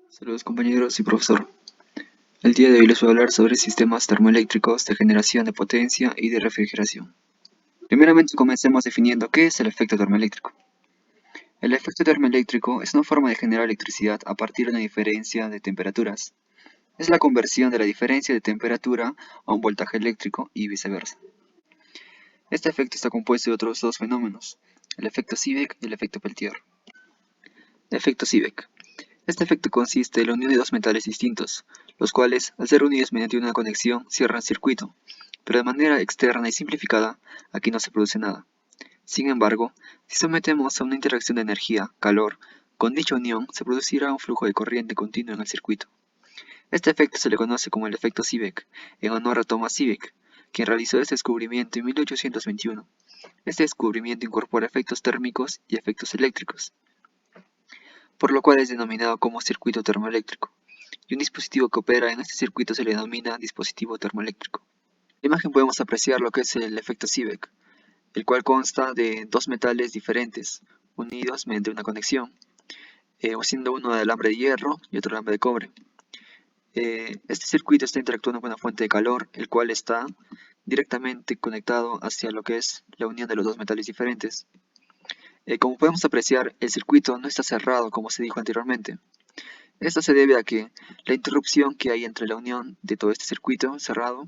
Saludos compañeros y profesor. El día de hoy les voy a hablar sobre sistemas termoeléctricos de generación de potencia y de refrigeración. Primeramente comencemos definiendo qué es el efecto termoeléctrico. El efecto termoeléctrico es una forma de generar electricidad a partir de una diferencia de temperaturas. Es la conversión de la diferencia de temperatura a un voltaje eléctrico y viceversa. Este efecto está compuesto de otros dos fenómenos, el efecto Seebeck y el efecto Peltier. Efecto Seebeck. Este efecto consiste en la unión de dos metales distintos, los cuales, al ser unidos mediante una conexión, cierran circuito, pero de manera externa y simplificada, aquí no se produce nada. Sin embargo, si sometemos a una interacción de energía, calor, con dicha unión se producirá un flujo de corriente continuo en el circuito. Este efecto se le conoce como el efecto Seebeck, en honor a Thomas Seebeck, quien realizó este descubrimiento en 1821. Este descubrimiento incorpora efectos térmicos y efectos eléctricos, por lo cual es denominado como circuito termoeléctrico, y un dispositivo que opera en este circuito se le denomina dispositivo termoeléctrico. En la imagen podemos apreciar lo que es el efecto Seebeck, el cual consta de dos metales diferentes, unidos mediante una conexión, siendo uno de alambre de hierro y otro alambre de cobre. Este circuito está interactuando con una fuente de calor, el cual está directamente conectado hacia lo que es la unión de los dos metales diferentes. Como podemos apreciar, el circuito no está cerrado como se dijo anteriormente. Esto se debe a que la interrupción que hay entre la unión de todo este circuito cerrado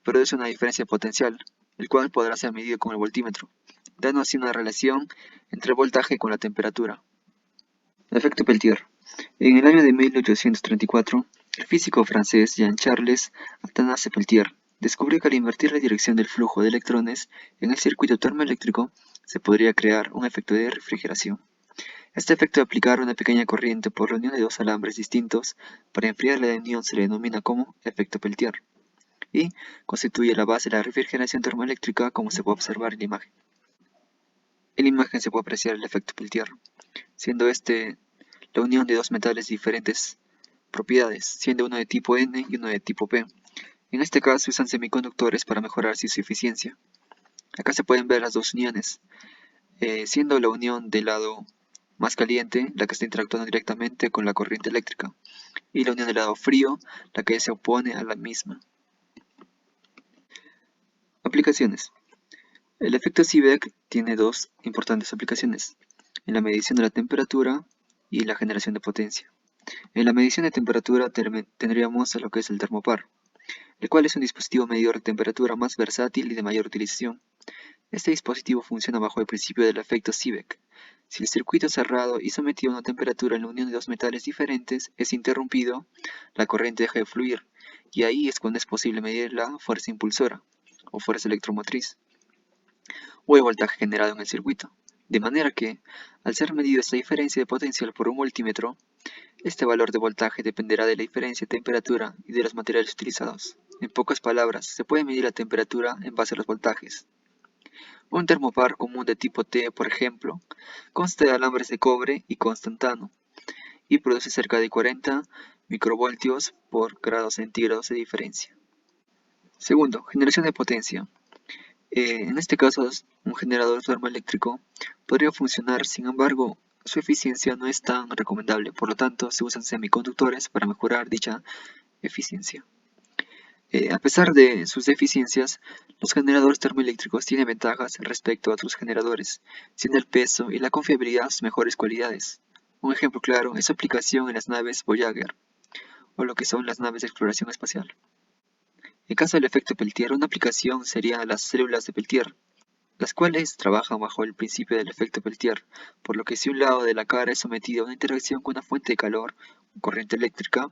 produce una diferencia potencial, el cual podrá ser medido con el voltímetro, dando así una relación entre el voltaje con la temperatura. Efecto Peltier. En el año de 1834, el físico francés Jean-Charles Athanase Peltier descubrió que al invertir la dirección del flujo de electrones en el circuito termoeléctrico se podría crear un efecto de refrigeración. Este efecto de aplicar una pequeña corriente por la unión de dos alambres distintos para enfriar la unión se le denomina como efecto Peltier y constituye la base de la refrigeración termoeléctrica como se puede observar en la imagen. En la imagen se puede apreciar el efecto Peltier, siendo este la unión de dos metales de diferentes propiedades, siendo uno de tipo N y uno de tipo P. En este caso se usan semiconductores para mejorar su eficiencia. Acá se pueden ver las dos uniones, siendo la unión del lado más caliente la que está interactuando directamente con la corriente eléctrica, y la unión del lado frío la que se opone a la misma. Aplicaciones. El efecto Seebeck tiene dos importantes aplicaciones, en la medición de la temperatura y la generación de potencia. En la medición de temperatura tendríamos a lo que es el termopar, el cual es un dispositivo medidor de temperatura más versátil y de mayor utilización. Este dispositivo funciona bajo el principio del efecto Seebeck. Si el circuito cerrado y sometido a una temperatura en la unión de dos metales diferentes es interrumpido, la corriente deja de fluir, y ahí es cuando es posible medir la fuerza impulsora, o fuerza electromotriz, o el voltaje generado en el circuito. De manera que, al ser medida esta diferencia de potencial por un voltímetro, este valor de voltaje dependerá de la diferencia de temperatura y de los materiales utilizados. En pocas palabras, se puede medir la temperatura en base a los voltajes. Un termopar común de tipo T, por ejemplo, consta de alambres de cobre y constantano, y produce cerca de 40 microvoltios por grado centígrados de diferencia. Segundo, generación de potencia. En este caso, un generador termoeléctrico podría funcionar, sin embargo, su eficiencia no es tan recomendable, por lo tanto se usan semiconductores para mejorar dicha eficiencia. A pesar de sus deficiencias, los generadores termoeléctricos tienen ventajas respecto a otros generadores, siendo el peso y la confiabilidad sus mejores cualidades. Un ejemplo claro es su aplicación en las naves Voyager, o lo que son las naves de exploración espacial. En caso del efecto Peltier, una aplicación sería las células de Peltier, las cuales trabajan bajo el principio del efecto Peltier, por lo que si un lado de la cara es sometido a una interacción con una fuente de calor o corriente eléctrica,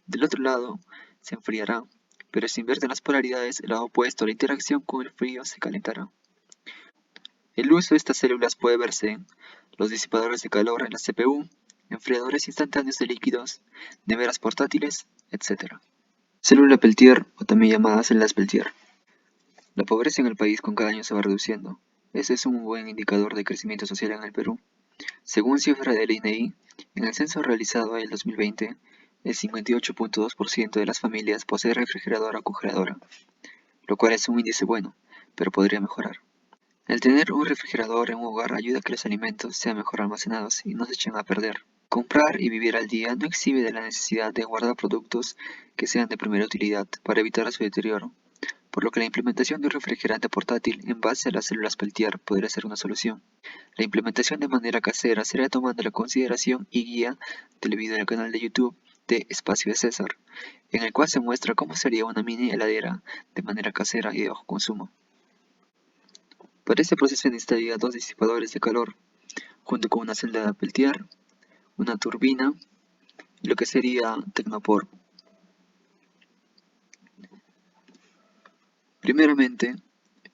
del otro lado se enfriará, pero si invierten las polaridades, el lado opuesto a la interacción con el frío se calentará. El uso de estas células puede verse en los disipadores de calor en la CPU, enfriadores instantáneos de líquidos, neveras portátiles, etc. Célula Peltier, o también llamada células Peltier. La pobreza en el país con cada año se va reduciendo. Ese es un buen indicador de crecimiento social en el Perú. Según cifras del INEI, en el censo realizado en el 2020, el 58.2% de las familias posee refrigeradora o congeladora, lo cual es un índice bueno, pero podría mejorar. El tener un refrigerador en un hogar ayuda a que los alimentos sean mejor almacenados y no se echen a perder. Comprar y vivir al día no exhibe de la necesidad de guardar productos que sean de primera utilidad para evitar su deterioro, por lo que la implementación de un refrigerante portátil en base a las células Peltier podría ser una solución. La implementación de manera casera será tomando la consideración y guía del video del canal de YouTube de Espacio de César, en el cual se muestra cómo sería una mini heladera de manera casera y de bajo consumo. Para este proceso se necesitaría dos disipadores de calor, junto con una celda de Peltier, una turbina y lo que sería Tecnopor. Primeramente,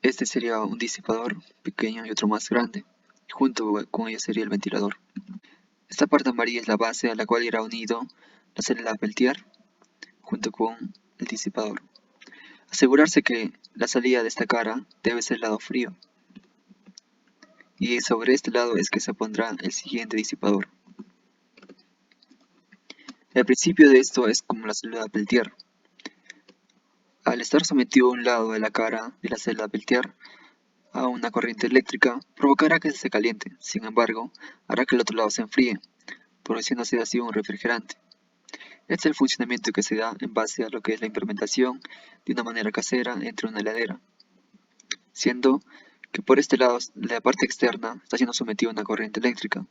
este sería un disipador pequeño y otro más grande, y junto con ello sería el ventilador. Esta parte amarilla es la base a la cual irá unido la celda Peltier junto con el disipador. Asegurarse que la salida de esta cara debe ser lado frío, y sobre este lado es que se pondrá el siguiente disipador. El principio de esto es como la celda Peltier. Al estar sometido a un lado de la cara de la celda Peltier a una corriente eléctrica, provocará que se caliente, sin embargo, hará que el otro lado se enfríe, produciéndose así un refrigerante. Este es el funcionamiento que se da en base a lo que es la implementación de una manera casera entre una heladera, siendo que por este lado la parte externa está siendo sometida a una corriente eléctrica,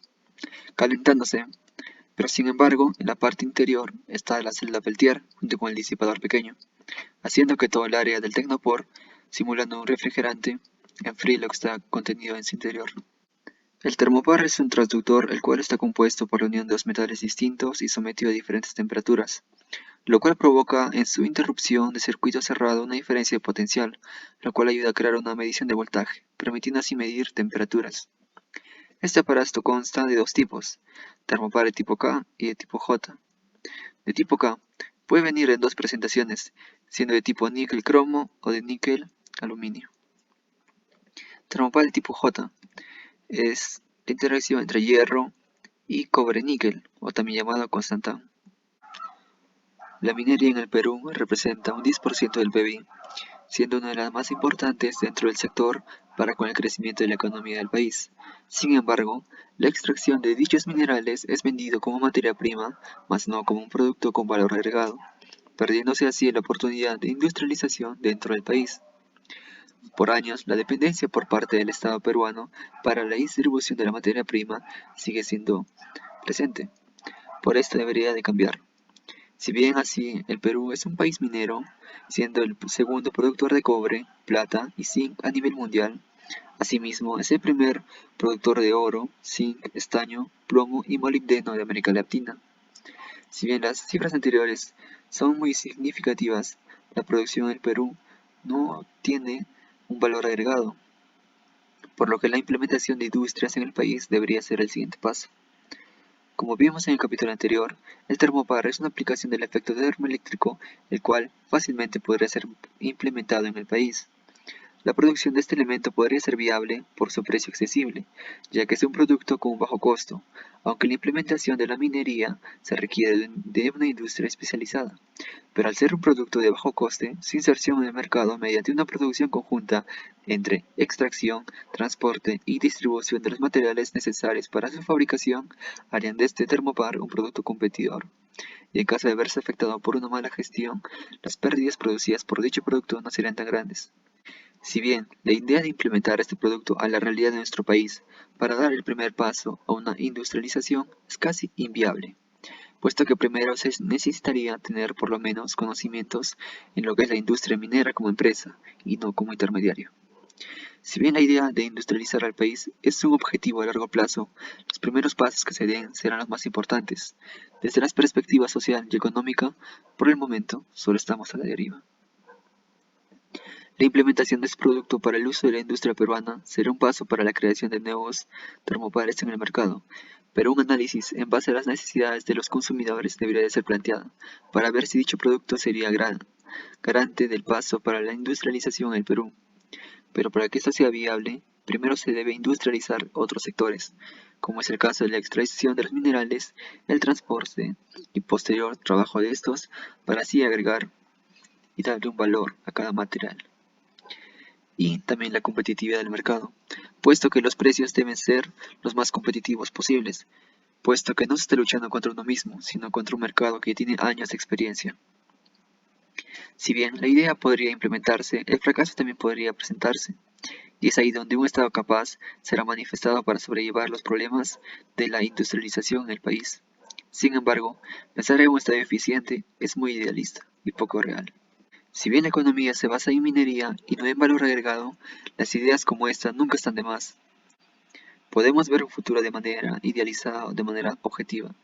calentándose, pero sin embargo en la parte interior está la celda Peltier junto con el disipador pequeño, haciendo que todo el área del Tecnopor, simulando un refrigerante, enfríe lo que está contenido en su interior. El termopar es un transductor el cual está compuesto por la unión de dos metales distintos y sometido a diferentes temperaturas, lo cual provoca en su interrupción de circuito cerrado una diferencia de potencial, lo cual ayuda a crear una medición de voltaje, permitiendo así medir temperaturas. Este aparato consta de dos tipos, termopar de tipo K y de tipo J. De tipo K puede venir en dos presentaciones, siendo de tipo níquel-cromo o de níquel-aluminio. Termopar de tipo J es la interacción entre hierro y cobre-níquel, o también llamado constantán. La minería en el Perú representa un 10% del PIB, siendo una de las más importantes dentro del sector para con el crecimiento de la economía del país. Sin embargo, la extracción de dichos minerales es vendido como materia prima, más no como un producto con valor agregado, perdiéndose así la oportunidad de industrialización dentro del país. Por años, la dependencia por parte del Estado peruano para la distribución de la materia prima sigue siendo presente. Por esto debería de cambiar. Si bien así, el Perú es un país minero, siendo el segundo productor de cobre, plata y zinc a nivel mundial. Asimismo, es el primer productor de oro, zinc, estaño, plomo y molibdeno de América Latina. Si bien las cifras anteriores son muy significativas, la producción del Perú no tiene un valor agregado, por lo que la implementación de industrias en el país debería ser el siguiente paso. Como vimos en el capítulo anterior, el termopar es una aplicación del efecto termoeléctrico, el cual fácilmente podría ser implementado en el país. La producción de este elemento podría ser viable por su precio accesible, ya que es un producto con un bajo costo, aunque la implementación de la minería se requiere de una industria especializada. Pero al ser un producto de bajo coste, su inserción en el mercado mediante una producción conjunta entre extracción, transporte y distribución de los materiales necesarios para su fabricación harían de este termopar un producto competidor. Y en caso de verse afectado por una mala gestión, las pérdidas producidas por dicho producto no serían tan grandes. Si bien la idea de implementar este producto a la realidad de nuestro país para dar el primer paso a una industrialización es casi inviable, puesto que primero se necesitaría tener por lo menos conocimientos en lo que es la industria minera como empresa y no como intermediario. Si bien la idea de industrializar al país es un objetivo a largo plazo, los primeros pasos que se den serán los más importantes. Desde las perspectivas social y económica, por el momento solo estamos a la deriva. La implementación de este producto para el uso de la industria peruana será un paso para la creación de nuevos termopares en el mercado, pero un análisis en base a las necesidades de los consumidores debería de ser planteado, para ver si dicho producto sería garante del paso para la industrialización en el Perú. Pero para que esto sea viable, primero se debe industrializar otros sectores, como es el caso de la extracción de los minerales, el transporte y posterior trabajo de estos, para así agregar y darle un valor a cada material. Y también la competitividad del mercado, puesto que los precios deben ser los más competitivos posibles, puesto que no se está luchando contra uno mismo, sino contra un mercado que tiene años de experiencia. Si bien la idea podría implementarse, el fracaso también podría presentarse, y es ahí donde un Estado capaz será manifestado para sobrellevar los problemas de la industrialización en el país. Sin embargo, pensar en un Estado eficiente es muy idealista y poco real. Si bien la economía se basa en minería y no en valor agregado, las ideas como esta nunca están de más. Podemos ver un futuro de manera idealizada o de manera objetiva,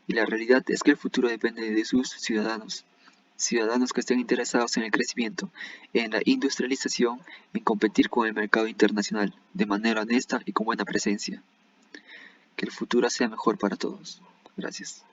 y la realidad es que el futuro depende de sus ciudadanos. Ciudadanos que estén interesados en el crecimiento, en la industrialización, en competir con el mercado internacional de manera honesta y con buena presencia. Que el futuro sea mejor para todos. Gracias.